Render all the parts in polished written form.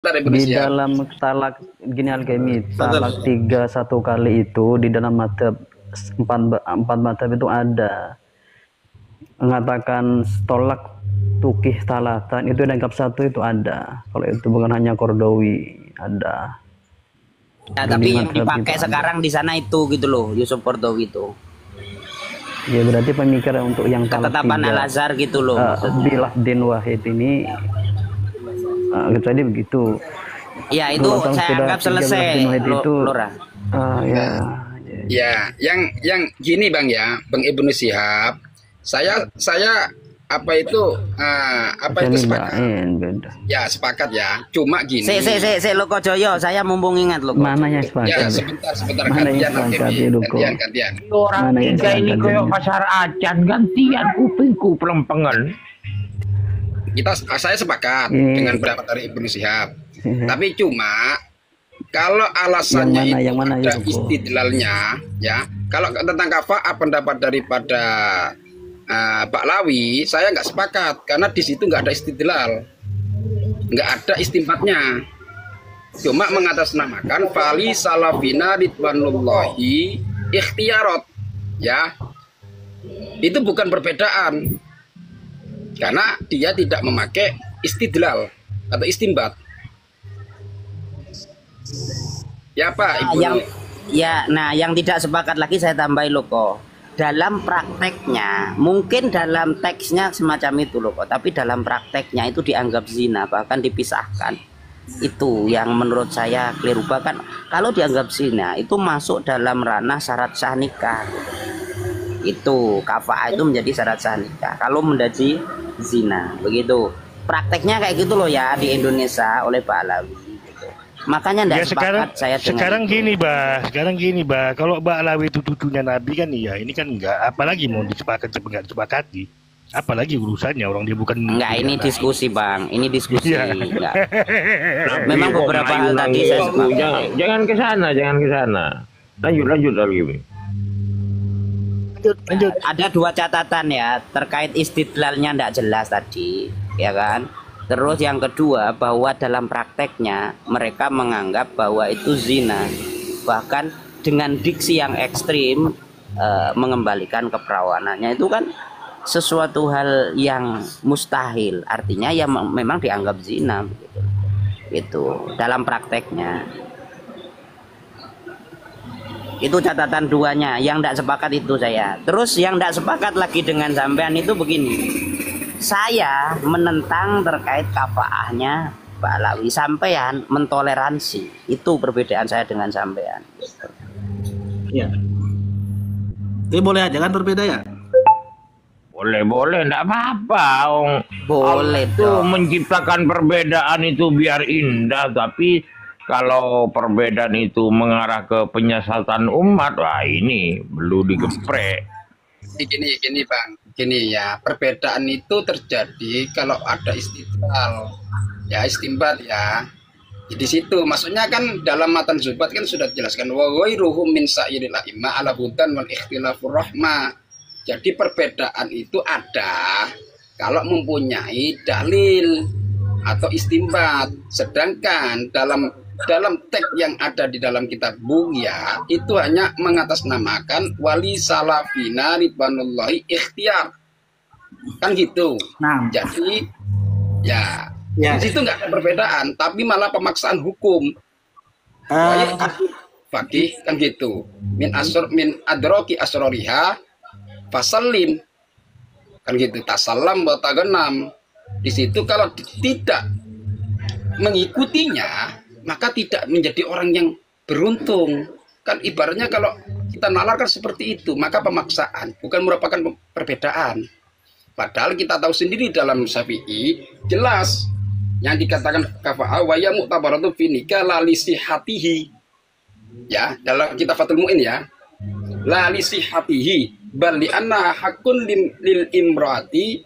Di Siap. dalam talak gini Alkemi, talak 3 1 kali itu di dalam madhab empat madhab itu ada mengatakan tolak tukih talatan itu dianggap satu itu ada. Kalau itu bukan hanya Kordowi ada. Ya, Di tapi yang madhab itu dipakai ada. sekarang di sana itu gitu loh, Yusuf Kordowi itu. Ya berarti pemikiran untuk yang talak Ketetapan 3 Al-Azhar gitu loh maksudnya. bilah din wahid ini kecuali begitu. Ya itu Kalau saya sudah anggap 3 bilah selesai, din wahid itu Lora. ya. Ya, yang gini Bang ya, Bang Ibnu Syihab, saya apa itu sepakat. Beda. Ya, sepakat ya. Cuma gini. Se Loko Joyo, saya mumpung ingat Loko. Mana yang Ya, sepakat? sebentar Mana gantian yang sepakat Alkemi. itu kok? Gantian. Orang Mana yang tiga ini sepakat koyok ini? pasar acan gantian kupingku pelempengan. Saya sepakat dengan pendapat dari Ibnu Syihab. Tapi cuma kalau alasannya yang mana ada itu, Ko? istidlalnya, ya. Kalau tentang kafa'ah pendapat daripada Pak Lawi, saya nggak sepakat karena di situ nggak ada istidlal, nggak ada istimbatnya. Cuma mengatasnamakan fali salafina ridwanullahi ikhtiarot, ya. Itu bukan perbedaan karena dia tidak memakai istidlal atau istimbat. Ya Pak, Ibu. Yang tidak sepakat lagi saya tambahin Loko. Dalam prakteknya, mungkin dalam teksnya semacam itu Loko, tapi dalam prakteknya itu dianggap zina, bahkan dipisahkan. Itu yang menurut saya keliru. Bahkan kalau dianggap zina itu masuk dalam ranah syarat sah nikah. Itu kafa'ah itu menjadi syarat sah nikah kalau menjadi zina, begitu prakteknya kayak gitu loh ya di Indonesia oleh Pak Alawi gitu. Makanya enggak sepakat saya dengan sekarang gini bah kalau Mbak Alawi itu tutunya Nabi kan iya, ini kan enggak, apalagi mau disepakati enggak disepakati, apalagi urusannya orang dia bukan enggak. Ini Nabi. diskusi Bang, ini diskusi Iya. enggak. Memang beberapa hal tadi saya sepakat. Jangan ke sana. Lanjut lagi. Lanjut. Ada 2 catatan ya terkait istidlalnya enggak jelas tadi, ya kan? Terus yang kedua bahwa dalam prakteknya mereka menganggap bahwa itu zina, bahkan dengan diksi yang ekstrim mengembalikan keperawanannya. Itu kan sesuatu hal yang mustahil, artinya ya memang dianggap zina begitu. Itu dalam prakteknya. Itu catatan 2-nya yang tidak sepakat itu saya. Terus yang tidak sepakat lagi dengan sampean itu begini, saya menentang terkait kafaahnya Pak Alawi, sampean mentoleransi. Itu perbedaan saya dengan sampean gitu. Ya. Ini boleh aja kan berbeda ya? Boleh, enggak apa-apa. Boleh itu dong. menciptakan perbedaan itu biar indah, tapi kalau perbedaan itu mengarah ke penyesatan umat, wah ini perlu digeprek. Gini Bang, gini ya, perbedaan itu terjadi kalau ada istidlal, ya istimbat ya. Di situ maksudnya kan dalam matan Zubat kan sudah dijelaskan wa ghairuhum min sa'iril a'imma ala hudan wal ikhtilafur rahmah. Jadi perbedaan itu ada kalau mempunyai dalil atau istimbat. Sedangkan dalam teks yang ada di dalam kitab Bughya itu hanya mengatasnamakan wali salafina ridwanullahi ikhtiar. Kan gitu. Nah, Jadi ya ya. di situ nggak ada perbedaan, tapi malah pemaksaan hukum. Fakih kan gitu. Min adroki asroriha fasalim. Kan gitu. Tasalam wa taganam. Di situ kalau tidak mengikutinya, maka tidak menjadi orang yang beruntung. Kan ibaratnya kalau kita nalarkan seperti itu, maka pemaksaan bukan merupakan perbedaan. Padahal kita tahu sendiri dalam Syafi'i jelas yang dikatakan kafa'ah wa ya mu'tabaratu fi nikah la li sihatihi. Ya, dalam kitab Fathul Mu'in ya. La li sihatihi bal li anna haqqun lil imraati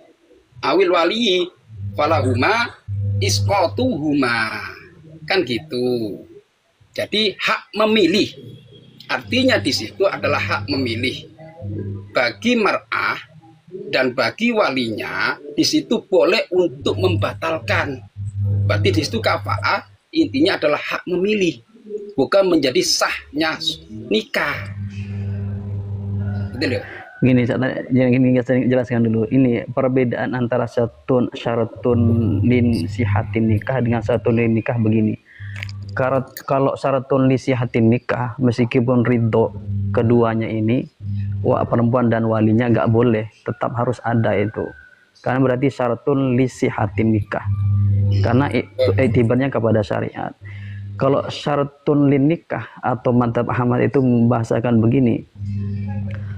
awil wali falahuma isqatuhuma. Kan gitu. Jadi hak memilih. Artinya di situ adalah hak memilih. Bagi mar'ah dan bagi walinya di situ boleh untuk membatalkan. Berarti di situ kafa'ah intinya adalah hak memilih, bukan menjadi sahnya nikah. Betul ya? Gini, saya jelaskan dulu. Ini perbedaan antara syaratun lin sihatin nikah dengan syaratun lin nikah begini. Kalau syaratun li sihatin nikah, meskipun ridho keduanya ini, perempuan dan walinya nggak boleh, tetap harus ada itu. Karena berarti syaratun li sihatin nikah. Karena itibarnya kepada syariat. Kalau syaratun lin nikah atau madzhab Ahmad itu membahasakan begini.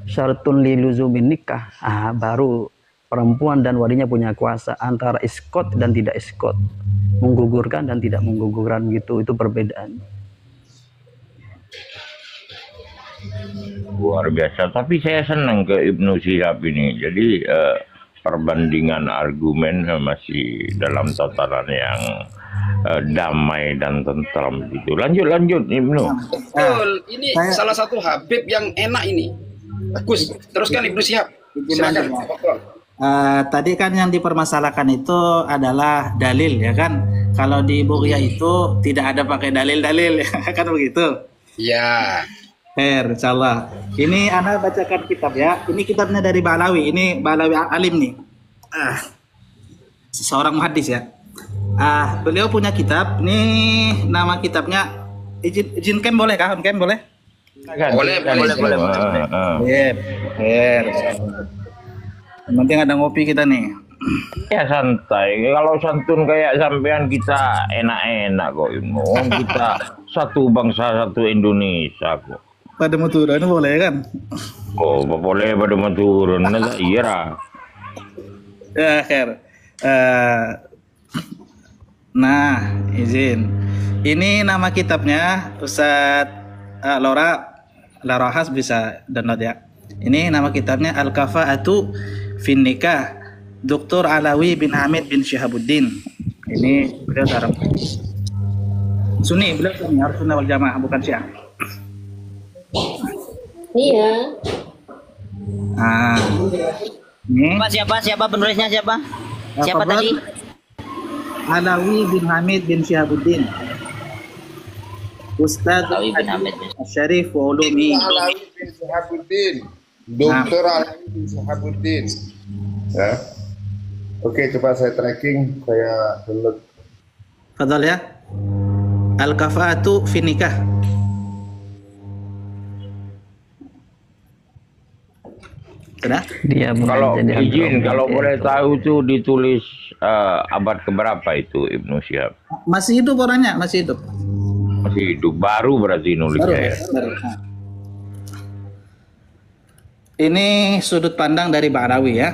Syaratun li luzumin nikah, baru perempuan dan walinya punya kuasa antara iskot dan tidak iskot, menggugurkan dan tidak menggugurkan gitu. Itu perbedaan. Luar biasa. Tapi saya senang ke Ibnu Syihab ini. Jadi perbandingan argumen masih dalam tataran yang damai dan tentram gitu. Lanjut Ibnu. Betul. Ini salah satu Habib yang enak ini. Bagus. Teruskan Ibnu Syihab. Silakan. Tadi kan yang dipermasalahkan itu adalah dalil ya kan. Kalau di Bughya itu tidak ada pakai dalil-dalil ya kan begitu. Ya. Insyaallah. Ini Ana bacakan kitab ya. Ini kitabnya dari Ba'alawi. Ini Ba'alawi alim nih. Seorang muhaddis ya. Beliau punya kitab. Nih nama kitabnya. Izin Kem boleh kah? Kem boleh? Boleh. Yang penting ada ngopi kita nih. Ya santai. Kalau santun kayak sampean kita enak-enak kok Ibnu. Kita satu bangsa satu Indonesia kok. Pada mau turun boleh kan? Oh, boleh pada mau turun. Iya. Ya, khair. Nah, izin. Ini nama kitabnya Ustadz Laura Has bisa download ya. Ini nama kitabnya Al-Kafa'atu fin Nikah Dr. Alawi bin Hamid bin Syihabuddin. Ini beliau seorang Sunni, beliau Sunni, harus Sunnah wal Jamaah bukan Syiah. Iya. Ini Siapa penulisnya siapa? Siapa Fadl tadi? Alawi bin Hamid bin Syihabuddin. Ustadz Alawi bin Hamid. Syarif wa ulumi. Alawi bin Syihabuddin. Dr. Alawi bin Syihabuddin. Ya. Oke, coba saya tracking, saya download. Fadal ya. Al-Kafa'atu fin Nikah. Sudah? Dia Kalau jadi izin, agama. kalau boleh tahu tuh ditulis abad keberapa itu Ibnu Syihab? Masih hidup orangnya, masih hidup. Masih hidup, baru berarti nulisnya ya. Baru. Ini sudut pandang dari Ba'alawi ya.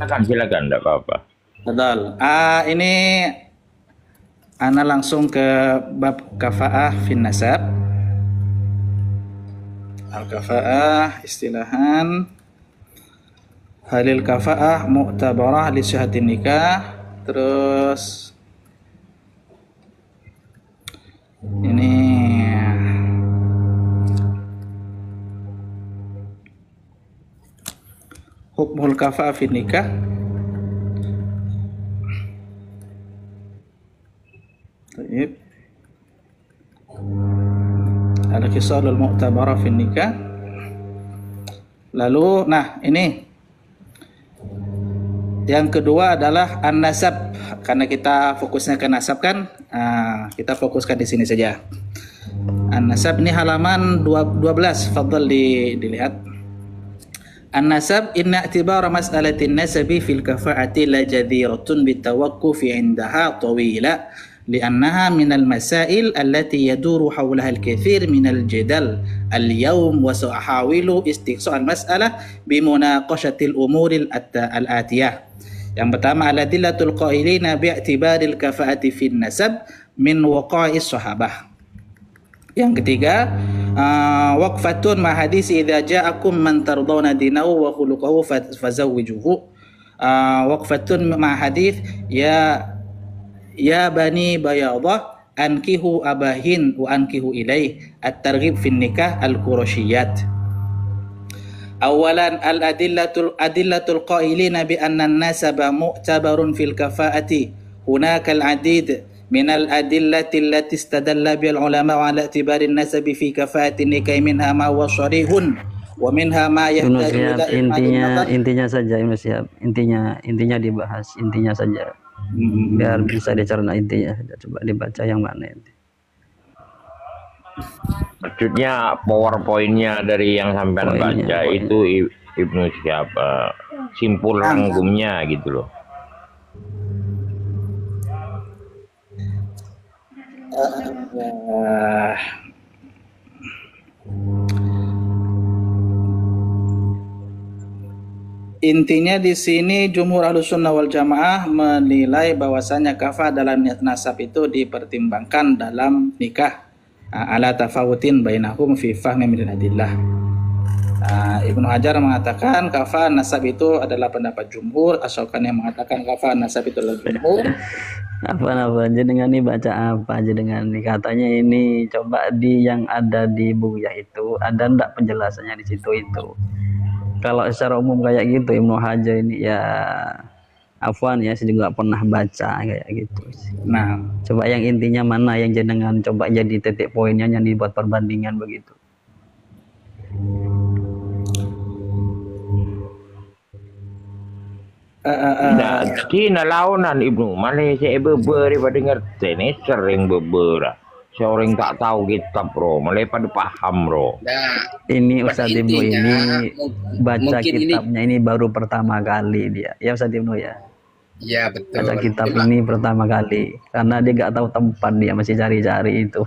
Silakan, enggak apa-apa. Betul. Ini ana langsung ke bab kafa'ah fin nasab. Al-kafa'ah istilahan halil kafa'ah mu'tabarah li syihatin nikah. Terus ini hukmul kafa'ah fin nikah. Baik. Al-khisalul mu'tabarah fin nikah. Lalu ini yang kedua adalah an-nasab. Karena kita fokusnya ke nasab kan, kita fokuskan di sini saja. An-nasab ini halaman 12. Fadhal dilihat. An-nasab inna i'tibara mas'alatin nasabi fil kafa'ati la jadhiratun bitawaqqufi 'indaha tawila li'annaha min al-masail allati yaduru hawlaha al-kathir min al-jadal al-yawm wa sa'ahawilu istiqsa' al-mas'alah bimunaqashati al-umuri al-atiyah. Yang pertama al-adillatul qailina bi'tibari al-kafa'ati fin nasab min waqa'is sahabah. Yang ketiga, waqfatun ma hadisi idza ja'akum man tardawna dinahu wa khuluquhu fazawwijuhu. Waqfatun ma hadis ya bani bayadah ankihu abahin wa ankihu ilaih at-targhib fin nikah al-qurasyiyat. Awalan adillatul qailina bi anna an-nasaba mu'tabarun fil kafa'ati hunaka al-adid minal adillati allati istadalla bil ulama ala i'tibari an-nasab fi kafaati nikah minha ma huwa sharihun wa minha ma Ibnu yahtaju Syihab, ila intinya saja Ibnu Syihab, intinya dibahas, intinya saja. Biar bisa dicerna intinya saja. Coba dibaca yang mana ini. Maksudnya PowerPoint-nya dari yang sampean baca itu Ibnu Syihab simpul ranggumnya gitu loh. Intinya di sini jumhur Ahlussunnah wal Jamaah menilai bahwasanya kafah dalam nasab itu dipertimbangkan dalam nikah ala tafawutin bainahum fi fahmi min adillah. Ibnu Hajar mengatakan kafah nasab itu adalah pendapat jumhur, Asy-Syaukani yang mengatakan kafah nasab itu adalah jumhur. Apa jenengan ini baca apa jenengan ini, katanya ini coba di yang ada di Buyah itu ada ndak penjelasannya di situ itu. Kalau secara umum kayak gitu Ibnu Hajar ini ya afwan ya, saya juga pernah baca kayak gitu. Nah, coba yang intinya mana yang jenengan coba jadi titik poinnya yang dibuat perbandingan begitu. Cina launan Ibnu Malaysia beber daripada ngerti nih sering beber. Seorang tak tahu kitab bro, malah pada paham bro. Nah, ini Ustadz Ibnu ini baca kitabnya ini baru pertama kali dia. Ya Ustadz Ibnu ya. Ya betul. Baca kitab ini pertama kali karena dia nggak tahu tempat, dia masih cari-cari itu.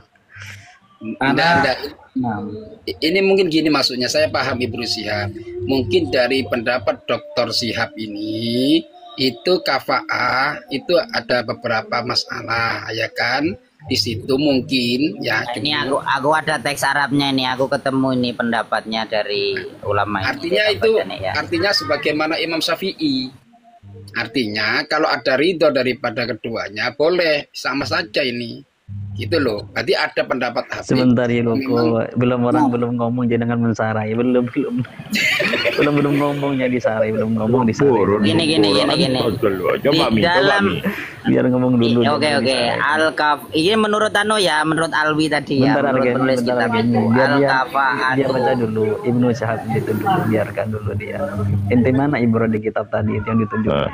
Ini mungkin gini maksudnya, saya paham Ibnu Syihab. Mungkin dari pendapat Dr. Syihab ini itu kafa'ah itu ada beberapa masalah ya kan. Di situ mungkin ya ini aku ada teks Arabnya ini, aku ketemu ini pendapatnya dari ulama artinya ini, itu ya. Artinya sebagaimana Imam Syafi'i, artinya kalau ada ridho daripada keduanya boleh sama saja ini gitu loh. Berarti ada pendapat Habib. Sebentar ya Loko, belum ngomong jangan mensarai, belum ngomongnya disarai, belum ngomong disarai. Gini. Coba di dalam biar ngomong dulu. Oke. Al-kaf ini menurut menurut Alwi tadi ya, menurut penulis kitab itu. Al-kafa'atu. Dia baca dulu Ibnu Syihab itu dulu, biarkan dulu dia. Inti mana ibrah di kitab tadi itu yang ditunjukkan.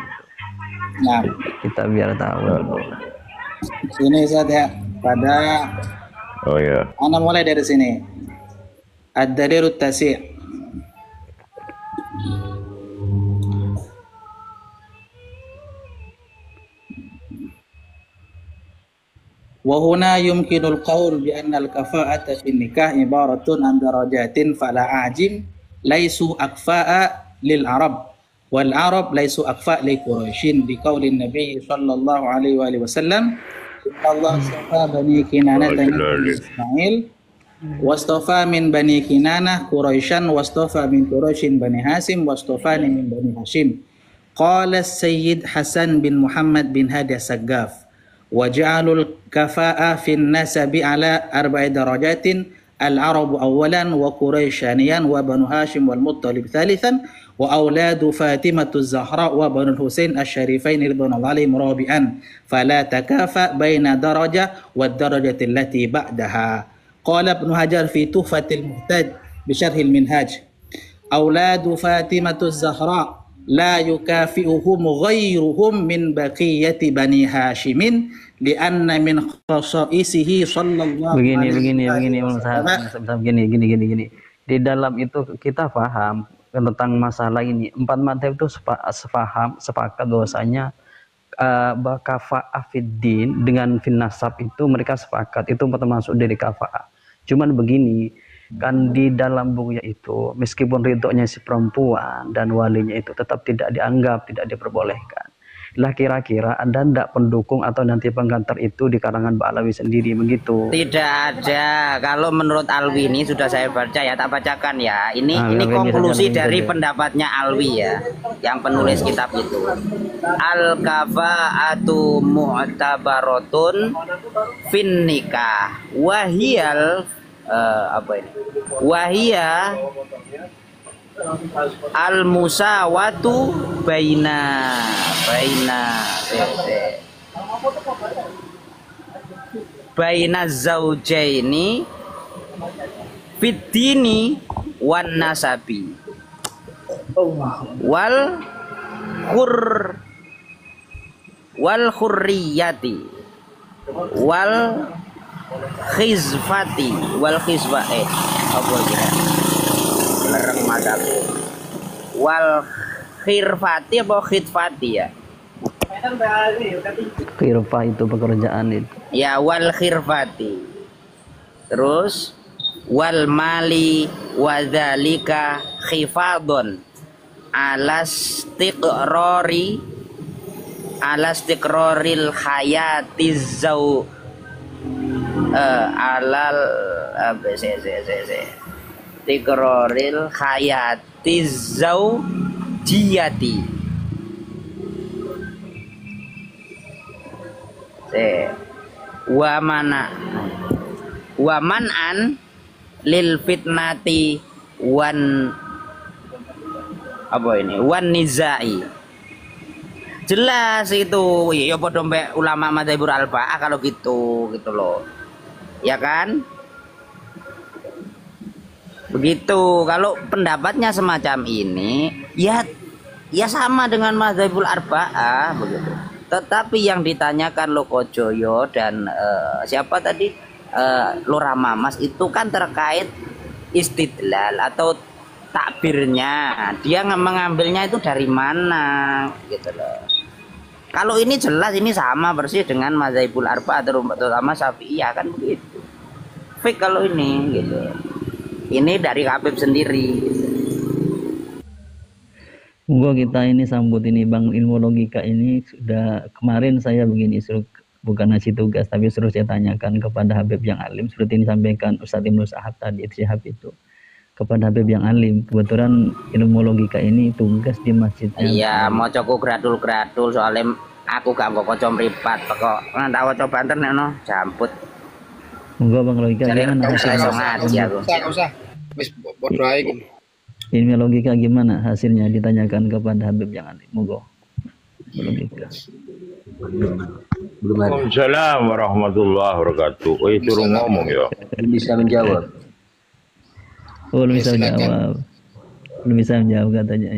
Nah, kita biar tahu dulu. Sini saja pada Ana mulai dari sini. Ad-dalilut tasi'. Wa huna yumkinul qaul bi anna al-kafa'ata fi nikah ibaratun an darajatin fala ajim laisu akfa'a lil arab wal arab laisu akfa' li quraisyin bi qaulin nabiy sallallahu alaihi wa sallam Allah astafa bani Kinanah dan Ismail wastafa min bani Kinanah Quraisyan wastafa min Quraisyin bani Hasim wastafani min bani Hashim. Qala Sayyid Hasan bin Muhammad bin Hadi As-Saggaf wa ja'alul kafa'a fin nasabi ala arba'i darajatin al-arabu awalan wa Quraisyaniyan wa banu Hashim wal Muttalib thalithan wa auladu Fatimatu Zahra wa banu Husain asy-Syarifain ridwanullah alaihim rabi'an fala takafa baina darajah wa darajati allati ba'daha. Qala Ibnu Hajar fi Tuhfatil Muhtaj bi Syarhil Minhaj auladu Fatimatu Zahra la yukafi'uhum ghairuhum min baqiyati bani Hashimin li'anna min khasaisihi sallallahu begini di dalam itu kita paham tentang masalah ini. Empat mazhab itu sepakat bahwasanya kafa'ah fiddin dengan finnasab itu mereka sepakat itu termasuk dari kafa'ah. Cuman begini, kan di dalam bukunya itu meskipun ridhonya si perempuan dan walinya itu tetap tidak dianggap, tidak diperbolehkan. Lah kira-kira ada ndak pendukung atau nanti penggantar itu di kalangan Mbak Alawi sendiri begitu? Tidak ada. Kalau menurut Alwi ini sudah saya baca ya, tak bacakan ya. Ini konklusi dari pendapatnya Alwi ya, yang penulis kitab itu. Al-kafa'atu mu'tabaratun fin nikah wahiyal wahia al-musawatu baina baina zaujaini fiddini wan nasabi wal khurriyati wal khizfati apa kira lereng mataku wal khirfati apa khidfati ya Khirfah itu pekerjaan itu. ya wal khirfati terus wal mali wadzalika khifadun alastiqraril hayatiz zau alal tikroril hayatiz zaujiyati wa man'an lil fitnati wan nizai. Jelas itu ya podo mbek ulama madzhabul arba'ah kalau gitu loh. Ya kan? Begitu. Kalau pendapatnya semacam ini ya sama dengan madzhabul arba'ah begitu. Tetapi yang ditanyakan Lokojoyo dan siapa tadi Lora Mamas itu kan terkait istidlal atau takbirnya. Dia mengambilnya itu dari mana gitu loh. Kalau ini jelas ini sama persis dengan madzhabul arba'ah terutama Syafi'iyah kan begitu. Fik kalau ini gitu. Ini dari Habib sendiri. Gitu. Monggo kita ini sambut ini Bang ilmu logika ini sudah kemarin saya begini suruh bukan ngasih tugas tapi suruh saya tanyakan kepada Habib yang alim seperti ini disampaikan Ustadz Ibnu Sahab tadi Syihab itu kepada Habib yang alim. Kebetulan ilmu logika ini tugas di masjidnya. Iya, mau coba gradul soalnya aku gak kok kocom ripat kok nggak coba internet no jamput. Monggo Bang logika gimana hasilnya? Usah. Wis bodoh aja. Ilmu logika gimana hasilnya ditanyakan kepada Habib yang alim. Monggo. Logika. Waalaikumsalam warahmatullahi wabarakatuh. Suruh ngomong ya. Bisa menjawab. Oh, belum bisa menjawab. Belum bisa menjawab katanya.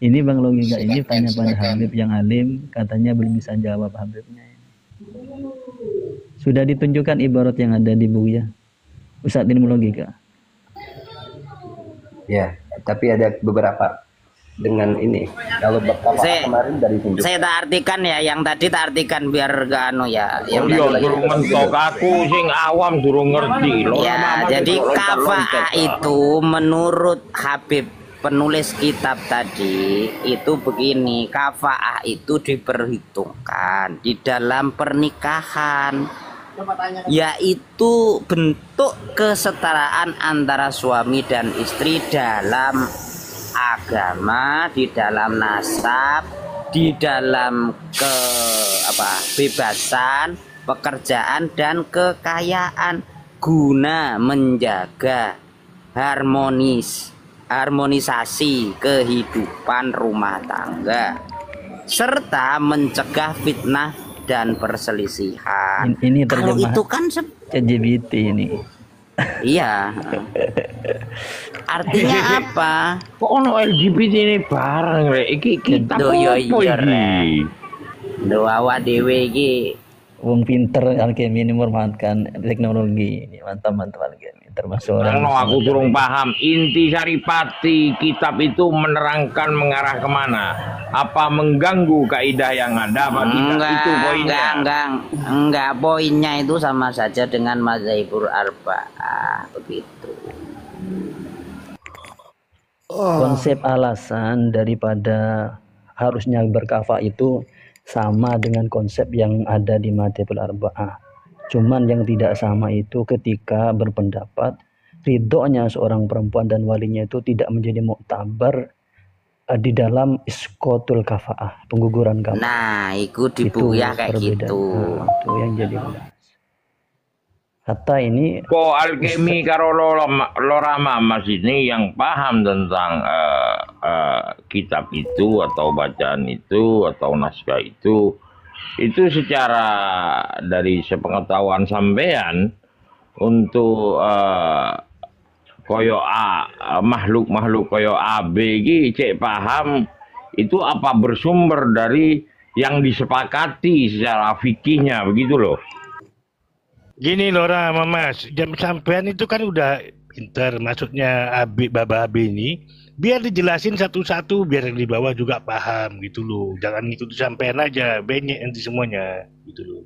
Ini Bang logika ini tanya pada Habib yang alim, katanya belum bisa jawab Habibnya. Sudah ditunjukkan ibarat yang ada di buku ya. Ustadz ilmu logika. Ya, tapi ada beberapa dengan ini. Kalau kemarin dari tunjuk. Saya tak artikan ya, yang tadi tak artikan biar gak anu ya. Yang durung mentok aku sing awam durung ngerti loh. Ya, jadi kafa'ah itu menurut Habib penulis kitab tadi itu begini, kafa'ah itu diperhitungkan di dalam pernikahan, yaitu bentuk kesetaraan antara suami dan istri dalam agama, di dalam nasab, di dalam kebebasan, pekerjaan dan kekayaan guna menjaga harmonisasi kehidupan rumah tangga serta mencegah fitnah dan perselisihan. Ini kalau terjemah itu kan LGBT ini. Iya. Artinya apa? Kok ono LGBT ini bareng rek? Iki kita apa iki? Lho awak dhewe iki wong pinter alkemi ini memanfaatkan teknologi ini mantap alkemi termasuk orang. Kalau aku turun paham inti saripati kitab itu menerangkan mengarah kemana? Apa mengganggu kaidah yang ada? Apa tidak? Itu poinnya. Enggak, poinnya itu sama saja dengan madzhabul arba'ah begitu. Konsep alasan daripada harusnya berkafah itu sama dengan konsep yang ada di madzhabul arba'ah. Cuman yang tidak sama itu ketika berpendapat ridhonya seorang perempuan dan walinya itu tidak menjadi muktabar di dalam iskotul kafa'ah, pengguguran kafa'ah. Nah, itu dibuyah kayak gitu. Nah, itu yang jadi kata ini kok alkemi karo Lora Mamas ini yang paham tentang kitab itu atau bacaan itu atau naskah itu itu secara dari sepengetahuan sampean untuk koyo makhluk-makhluk koyo AB iki cek paham itu apa bersumber dari yang disepakati secara fikihnya begitu loh. Gini Lora sama Mas, jam sampean itu kan udah pinter, maksudnya Baba AB ini biar dijelasin satu-satu biar yang di bawah juga paham gitu loh. Jangan ngikut sampean aja, banyak nanti semuanya gitu loh.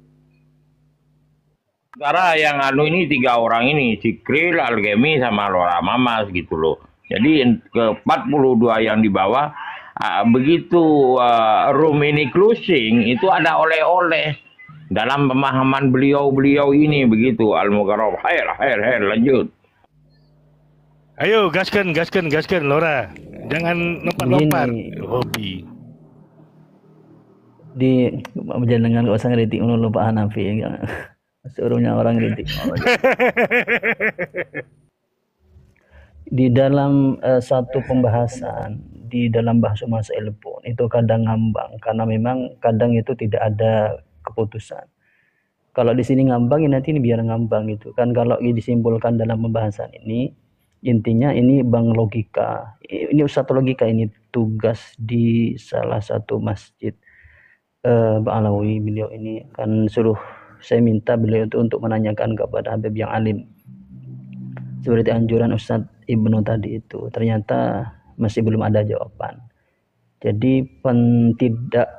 Sekarang yang ini 3 orang ini, Sikril, Algemi sama Lora Mamas gitu loh. Jadi ke 42 yang di bawah begitu room ini closing itu ada oleh-oleh dalam pemahaman beliau ini begitu. Al-Mukarram. Khair, lanjut. Ayo gaskan Lora. Jangan lompat-lompat. Hobi. Jangan gak usah ngeritik dulu Pak Hanafi. Suruhnya orang ngeritik. Di dalam satu pembahasan di dalam bahasa masail pun itu kadang ngambang karena memang kadang itu tidak ada keputusan. Kalau di sini ngambang, nanti ini biar ngambang gitu kan. Kalau disimpulkan dalam pembahasan ini, intinya ini bang logika. Ini satu logika, ini tugas di salah satu masjid Bang Alawi. Beliau ini kan suruh saya minta beliau itu untuk menanyakan kepada Habib yang alim. Seperti anjuran Ustadz Ibnu tadi itu, ternyata masih belum ada jawaban. Jadi tidak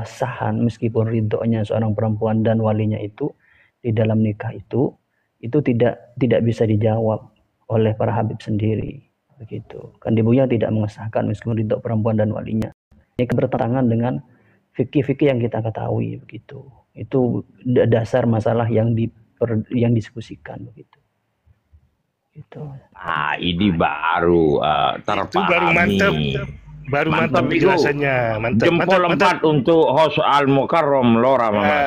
sahan meskipun ridhonya seorang perempuan dan walinya itu di dalam nikah itu tidak bisa dijawab oleh para habib sendiri begitu. Kan ibunya tidak mengesahkan meskipun ridho perempuan dan walinya. Ini bertentangan dengan fikih-fikih yang kita ketahui begitu. Itu dasar masalah yang diskusikan begitu. Gitu. Ini baru terpahami. Itu baru mantap. Baru mantap penjelasannya. Jempol 4 untuk host Al-Mukarram Lora Mama.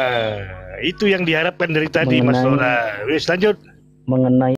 Itu yang diharapkan dari tadi Mas Lora. Wis lanjut. Mengenai